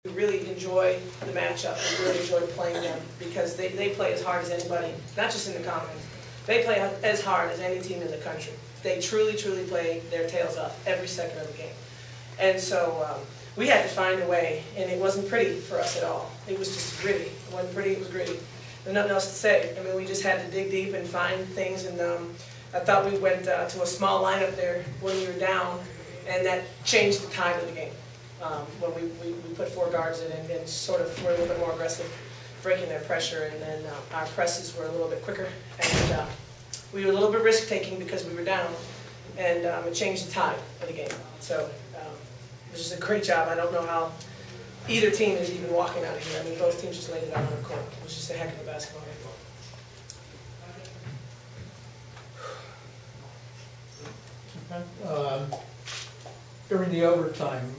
We really enjoy the matchup. We really enjoy playing them because they play as hard as anybody, not just in the conference. They play as hard as any team in the country. They truly play their tails off every second of the game. And so we had to find a way, and it wasn't pretty for us at all. It was just gritty. It wasn't pretty, it was gritty. There's nothing else to say. I mean, we just had to dig deep and find things, and I thought we went to a small lineup there when we were down, and that changed the tide of the game. When we put 4 guards in and sort of were a little bit more aggressive, breaking their pressure, and then our presses were a little bit quicker, and we were a little bit risk-taking because we were down, and it changed the tide of the game. So it was just a great job. I don't know how either team is even walking out of here. I mean, both teams just laid it out on the court. It was just a heck of a basketball game. During the overtime,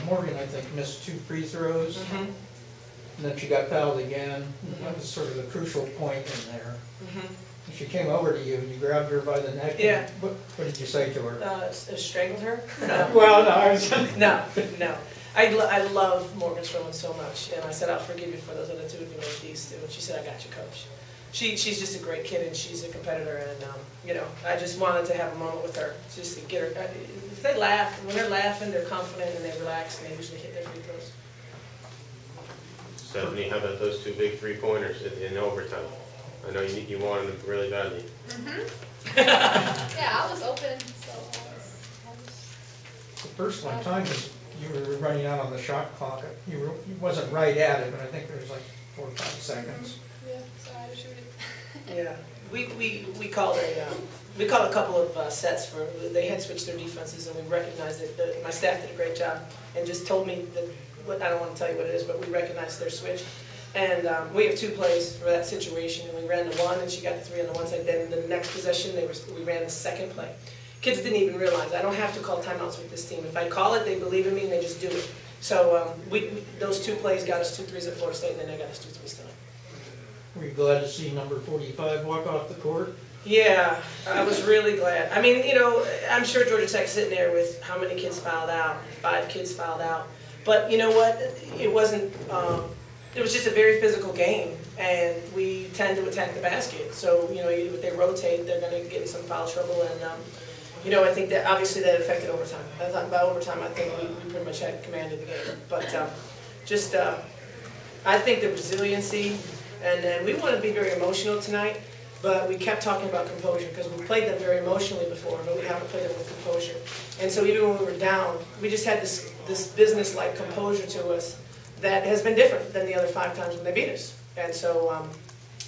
Morgan, I think, missed 2 free throws, and then she got fouled again. That was sort of a crucial point in there. And she came over to you, and you grabbed her by the neck. Yeah. What did you say to her? Strangled her? No. Well, no, I was... No. I love Morgan Sterling so much, and I said, I'll forgive you for those other 2 if you make these 2. And she said, I got you, Coach. She's just a great kid, and she's a competitor, and you know, I just wanted to have a moment with her, just to get her. If they laugh, when they're laughing, they're confident and they relax, and they usually hit their free throws. Stephanie, how about those 2 big 3-pointers in overtime? I know you wanted them really badly. Yeah, I was open, so I was The first one time you were running out on the shot clock. You wasn't right at it, but I think there was like 4 or 5 seconds. Yeah, so I had to shoot it. Yeah, we called a couple of sets for. They had switched their defenses, and we recognized that my staff did a great job, and just told me that. I don't want to tell you what it is, but we recognized their switch. And we have 2 plays for that situation, and we ran the 1, and she got the 3 on the one side. Then the next possession, we ran the second play. Kids didn't even realize I don't have to call timeouts with this team. If I call it, they believe in me, and they just do it. So those 2 plays got us 2 threes at Florida State, and then they got us 2 threes tonight. Were you glad to see number 45 walk off the court? Yeah, I was really glad. I mean, you know, I'm sure Georgia Tech's sitting there with how many kids fouled out, 5 kids fouled out. But you know what? It wasn't. It was just a very physical game, and we tend to attack the basket. So you know, if they rotate, they're going to get in some foul trouble. And you know, I think that obviously that affected overtime. I thought by overtime, I think we pretty much had command of the game. But I think the resiliency, and then we want to be very emotional tonight. But we kept talking about composure because we've played them very emotionally before, but we haven't played them with composure. And so even when we were down, we just had this business-like composure to us that has been different than the other 5 times when they beat us. And so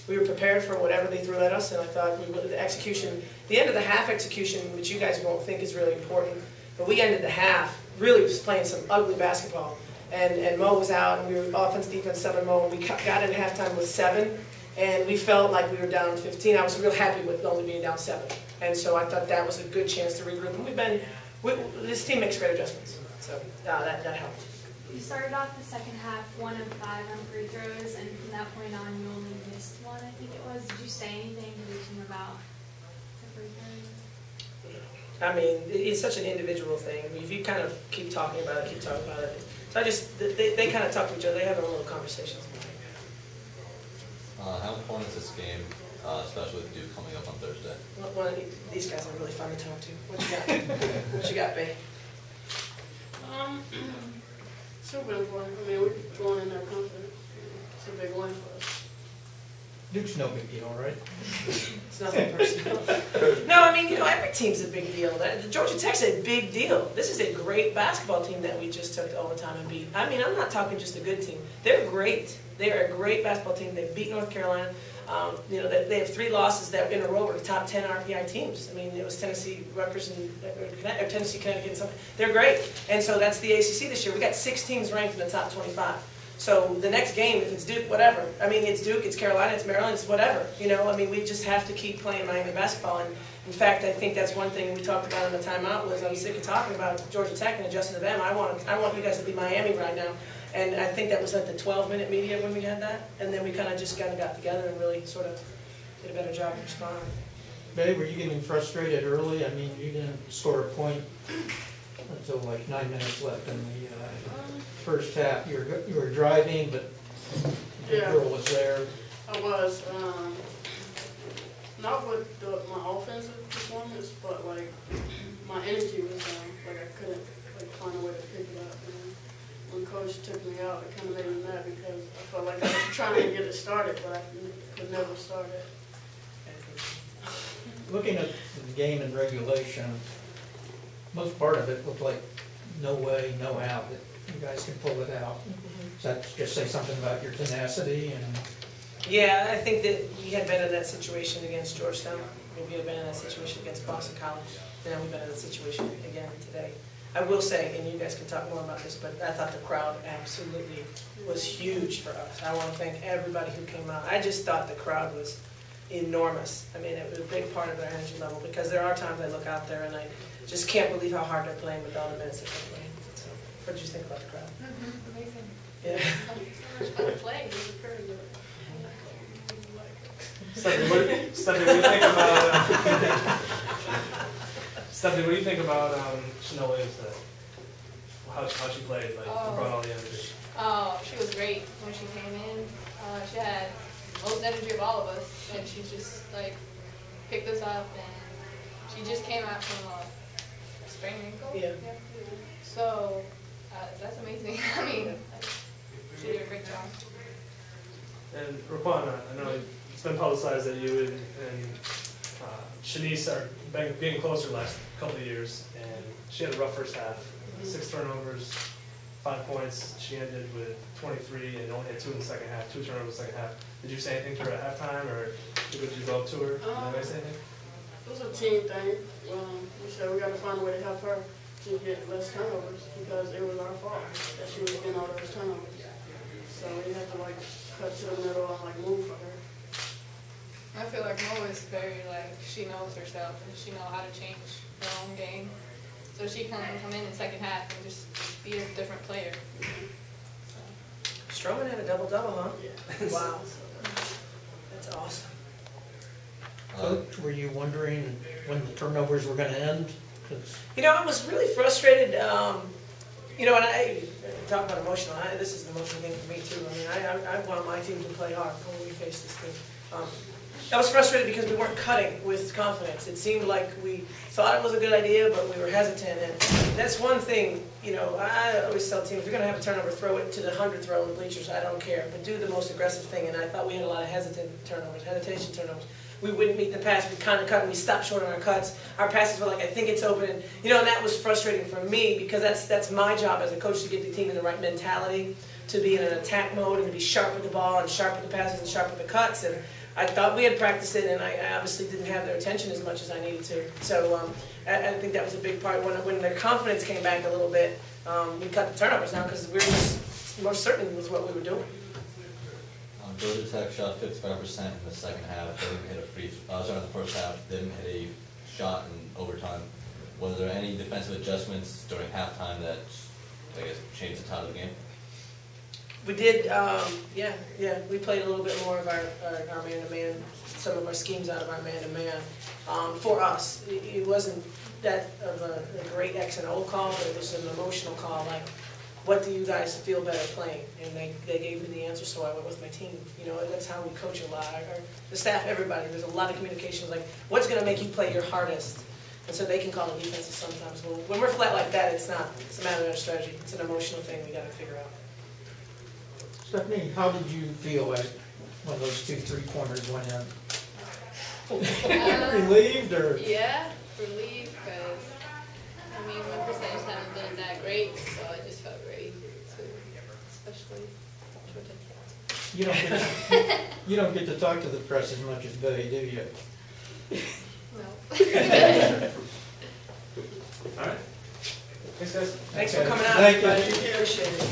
we were prepared for whatever they threw at us, and I thought the execution, the end of the half execution, which you guys won't think is really important, but we ended the half really just playing some ugly basketball. And Mo was out, and we were offense, defense, 7 Mo, and we got in halftime with 7. And we felt like we were down 15. I was real happy with only being down 7. And so I thought that was a good chance to regroup. And this team makes great adjustments. So that helped. You started off the second half 1 of 5 on free throws, and from that point on you only missed 1, I think it was. Did you say anything to the team about the free throws? I mean, it's such an individual thing. I mean, if you kind of keep talking about it. So they kind of talk to each other. They have their own little conversations. How important is this game, especially with Duke coming up on Thursday? One of these guys are really fun to talk to. What you got? What you got, Bay? Super important. I mean, we're going in there confident. It's a big win for us. Duke's no big deal, right? It's nothing personal. No, I mean, you know, every team's a big deal. Georgia Tech's a big deal. This is a great basketball team that we just took to overtime and beat. I mean, I'm not talking just a good team. They're great. They're a great basketball team. They beat North Carolina. You know, they have 3 losses that in a row were the top 10 RPI teams. I mean, it was Tennessee, Rutgers, and Tennessee, Connecticut, and something. They're great. And so that's the ACC this year. We got 6 teams ranked in the top 25. So the next game, if it's Duke, whatever. I mean, it's Duke, it's Carolina, it's Maryland, it's whatever. You know, I mean, we just have to keep playing Miami basketball. And in fact, I think that's one thing we talked about in the timeout was I'm sick of talking about Georgia Tech and adjusting to them. I want you guys to be Miami right now. And I think that was like the 12-minute media when we had that. And then we kind of just got together and really sort of did a better job of responding. Babe, were you getting frustrated early? I mean, you didn't score a point until like 9 minutes left in the first half, you were driving, but the Yeah. girl was there. I was, not with my offensive performance, but like, my energy was down. Like, I couldn't, like, find a way to pick it up. And when coach took me out, it kind of made me mad because I felt like I was trying to get it started, but I could never start it. Looking at the game in regulation, most part of it looked like no way, no how that you guys can pull it out. Does that just say something about your tenacity and? Yeah, I think that we had been in that situation against Georgetown. We had been in that situation against Boston College. Now we've been in that situation again today. I will say, and you guys can talk more about this, but I thought the crowd absolutely was huge for us. I want to thank everybody who came out. I just thought the crowd was enormous. I mean, it was a big part of their energy level because there are times I look out there and I just can't believe how hard they're playing with all the minutes that they're playing. So, what did you think about the crowd? Amazing. Yeah. So much fun to play. It was encouraging. Stephanie, what do you think about? Stephanie, what do you think about Chanel Williams today? How she played, like brought all the energy. Oh, she was great when she came in. She had the most energy of all of us, and she just like picked us up, and she just came out from a sprained ankle. Yeah. So that's amazing. I mean, she did a great job. And Riquna, I know it's been publicized that you and Shanice are being closer the last couple of years, and she had a rough first half. 6 turnovers, 5 points. She ended with 23 and only had 2 in the second half, 2 turnovers in the second half. Did you say anything to her at halftime, or did you go up to her? Did you say anything? It was a team thing. We said we got to find a way to help her to get less turnovers because it was our fault that she was getting all those turnovers. So we had to like cut to the middle and like move for her. I feel like Mo is very like she knows herself and she knows how to change her own game. So she can come in second half and just be a different player. Stroman had a double-double, huh? Yeah. Wow. That's awesome. Coach, were you wondering when the turnovers were going to end? 'Cause You know, I was really frustrated. You know, and I talk about emotional. This is an emotional game for me too. I mean, I want my team to play hard when we face this thing. I was frustrated because we weren't cutting with confidence. It seemed like we thought it was a good idea, but we were hesitant. And that's one thing, you know, I always tell teams, if you're going to have a turnover, throw it to the 100th row in the bleachers. I don't care. But do the most aggressive thing. And I thought we had a lot of hesitation turnovers. We wouldn't meet the pass. We kind of cut and we stopped short on our cuts. Our passes were like, I think it's open. And, you know, and that was frustrating for me because that's my job as a coach to get the team in the right mentality, to be in an attack mode and to be sharp with the ball and sharp with the passes and sharp with the cuts. And I thought we had practiced it, and I obviously didn't have their attention as much as I needed to. So I think that was a big part. When their confidence came back a little bit, we cut the turnovers now because we were just more certain with what we were doing. Georgia Tech shot 55% in the second half. They didn't hit a in the first half. They didn't hit a shot in overtime. Was there any defensive adjustments during halftime that, I guess, changed the tide of the game? We did, yeah. We played a little bit more of our man-to-man, some of our schemes out of our man-to-man. For us, it wasn't that of a great X and O call, but it was an emotional call, like, what do you guys feel better playing? And they gave me the answer, so I went with my team. You know, that's how we coach a lot. The staff, everybody, there's a lot of communications, like, what's going to make you play your hardest? And so they can call the defenses sometimes. Well, when we're flat like that, it's not. It's a matter of strategy. It's an emotional thing we got to figure out. Stephanie, how did you feel when those 2 3-pointers went in? Relieved or? Yeah, relieved because I mean my percentage hasn't been that great, so I just felt ready to, especially Georgia Tech. You don't get to talk to the press as much as Billy, do you? No. All right. Thanks, guys. Thanks for coming out, Thank you. everybody. Appreciate it.